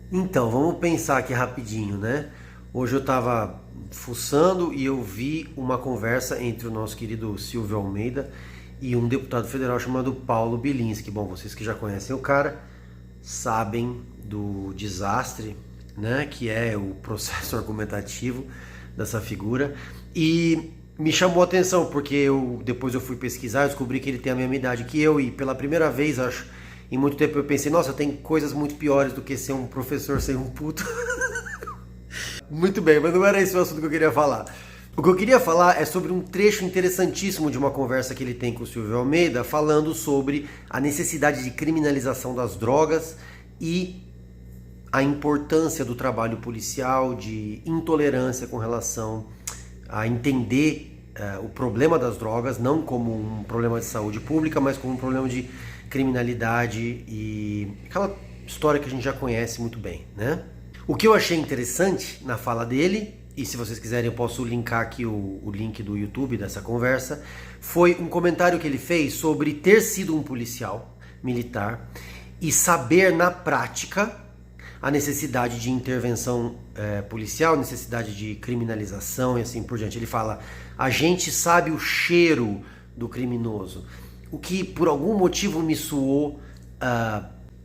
Então, vamos pensar aqui rapidinho, né? Hoje eu estava fuçando e eu vi uma conversa entre o nosso querido Silvio Almeida e um deputado federal chamado Paulo Bilinski. Bom, vocês que já conhecem o cara sabem do desastre, né? Que é o processo argumentativo dessa figura. E me chamou a atenção porque depois eu fui pesquisar e descobri que ele tem a mesma idade que eu e pela primeira vez, acho, em muito tempo eu pensei, nossa, tem coisas muito piores do que ser um professor sem um puto. Muito bem, mas não era esse o assunto que eu queria falar. O que eu queria falar é sobre um trecho interessantíssimo de uma conversa que ele tem com o Silvio Almeida, falando sobre a necessidade de criminalização das drogas e a importância do trabalho policial, de intolerância com relação a entender o problema das drogas, não como um problema de saúde pública, mas como um problema de criminalidade e aquela história que a gente já conhece muito bem, né? O que eu achei interessante na fala dele, e se vocês quiserem eu posso linkar aqui o link do YouTube dessa conversa, foi um comentário que ele fez sobre ter sido um policial militar e saber na prática a necessidade de intervenção policial, necessidade de criminalização e assim por diante. Ele fala, a gente sabe o cheiro do criminoso, o que por algum motivo me soou,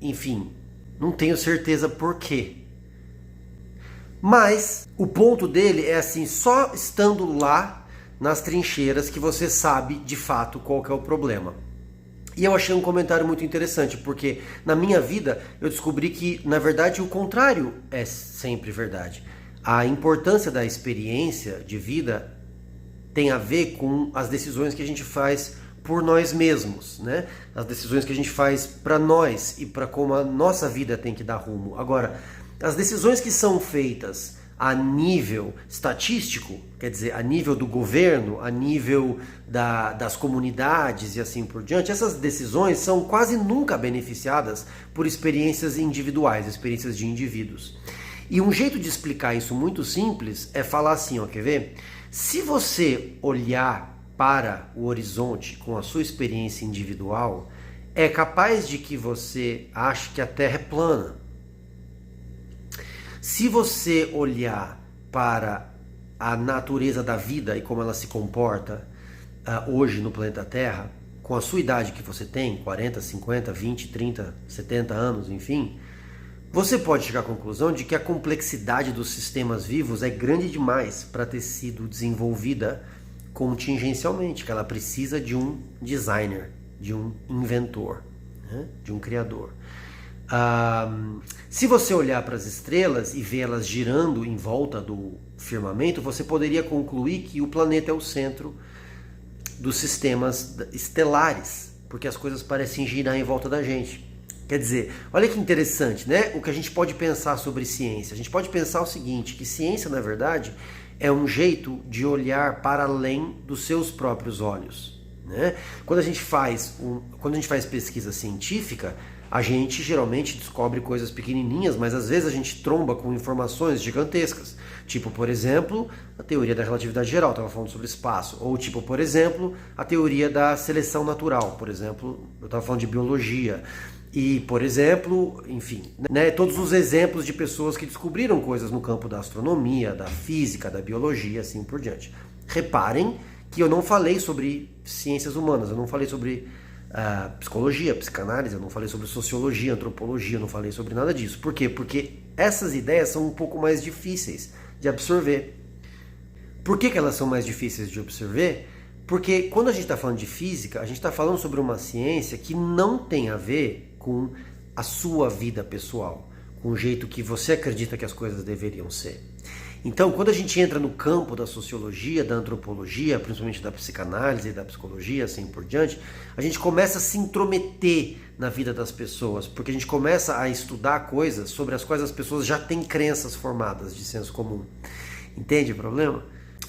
enfim, não tenho certeza por quê. Mas o ponto dele é assim, só estando lá nas trincheiras que você sabe de fato qual que é o problema. E eu achei um comentário muito interessante, porque na minha vida eu descobri que, na verdade, o contrário é sempre verdade. A importância da experiência de vida tem a ver com as decisões que a gente faz por nós mesmos, né? As decisões que a gente faz para nós e para como a nossa vida tem que dar rumo. Agora, as decisões que são feitas a nível estatístico, quer dizer, a nível do governo, a nível das comunidades e assim por diante, essas decisões são quase nunca beneficiadas por experiências individuais, experiências de indivíduos. E um jeito de explicar isso muito simples é falar assim, ó, quer ver? Se você olhar para o horizonte com a sua experiência individual, é capaz de que você ache que a Terra é plana. Se você olhar para a natureza da vida e como ela se comporta hoje no planeta Terra, com a sua idade que você tem, 40, 50, 20, 30, 70 anos, enfim, você pode chegar à conclusão de que a complexidade dos sistemas vivos é grande demais para ter sido desenvolvida contingencialmente, que ela precisa de um designer, de um inventor, né? De um criador. Se você olhar para as estrelas e ver elas girando em volta do firmamento, você poderia concluir que o planeta é o centro dos sistemas estelares, porque as coisas parecem girar em volta da gente. Quer dizer, olha que interessante, né? O que a gente pode pensar sobre ciência. A gente pode pensar o seguinte, que ciência, na verdade, é um jeito de olhar para além dos seus próprios olhos, né? Quando a gente faz pesquisa científica, a gente geralmente descobre coisas pequenininhas, mas às vezes a gente tromba com informações gigantescas. Tipo, por exemplo, a teoria da relatividade geral, estava falando sobre espaço. Ou tipo, por exemplo, a teoria da seleção natural. Por exemplo, eu estava falando de biologia. E, por exemplo, enfim, né, todos os exemplos de pessoas que descobriram coisas no campo da astronomia, da física, da biologia, assim por diante. Reparem que eu não falei sobre ciências humanas, eu não falei sobre psicologia, psicanálise, eu não falei sobre sociologia, antropologia, eu não falei sobre nada disso. Por quê? Porque essas ideias são um pouco mais difíceis de absorver. Por que elas são mais difíceis de absorver? Porque quando a gente está falando de física, a gente está falando sobre uma ciência que não tem a ver com a sua vida pessoal, com o jeito que você acredita que as coisas deveriam ser. Então, quando a gente entra no campo da sociologia, da antropologia, principalmente da psicanálise e da psicologia, assim por diante, a gente começa a se intrometer na vida das pessoas, porque a gente começa a estudar coisas sobre as quais as pessoas já têm crenças formadas de senso comum. Entende o problema?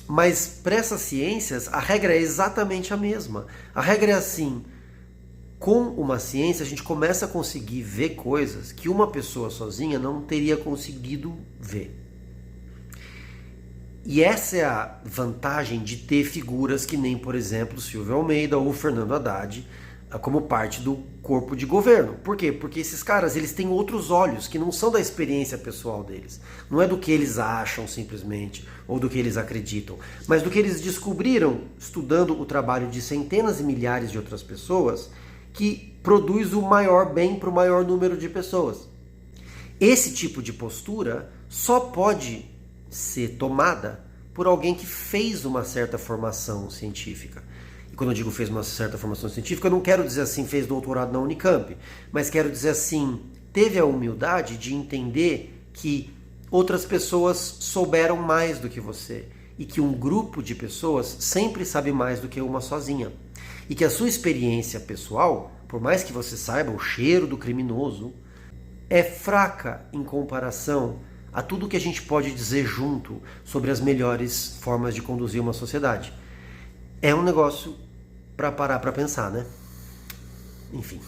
Mas para essas ciências, a regra é exatamente a mesma. A regra é assim, com uma ciência a gente começa a conseguir ver coisas que uma pessoa sozinha não teria conseguido ver. E essa é a vantagem de ter figuras que nem, por exemplo, Silvio Almeida ou Fernando Haddad como parte do corpo de governo. Por quê? Porque esses caras, eles têm outros olhos que não são da experiência pessoal deles. Não é do que eles acham simplesmente, ou do que eles acreditam, mas do que eles descobriram estudando o trabalho de centenas e milhares de outras pessoas, que produz o maior bem para o maior número de pessoas. Esse tipo de postura só pode ser tomada por alguém que fez uma certa formação científica. E quando eu digo fez uma certa formação científica, eu não quero dizer assim, fez doutorado na Unicamp, mas quero dizer assim, teve a humildade de entender que outras pessoas souberam mais do que você e que um grupo de pessoas sempre sabe mais do que uma sozinha. E que a sua experiência pessoal, por mais que você saiba o cheiro do criminoso, é fraca em comparação a tudo que a gente pode dizer junto sobre as melhores formas de conduzir uma sociedade. É um negócio para parar para pensar, né? Enfim.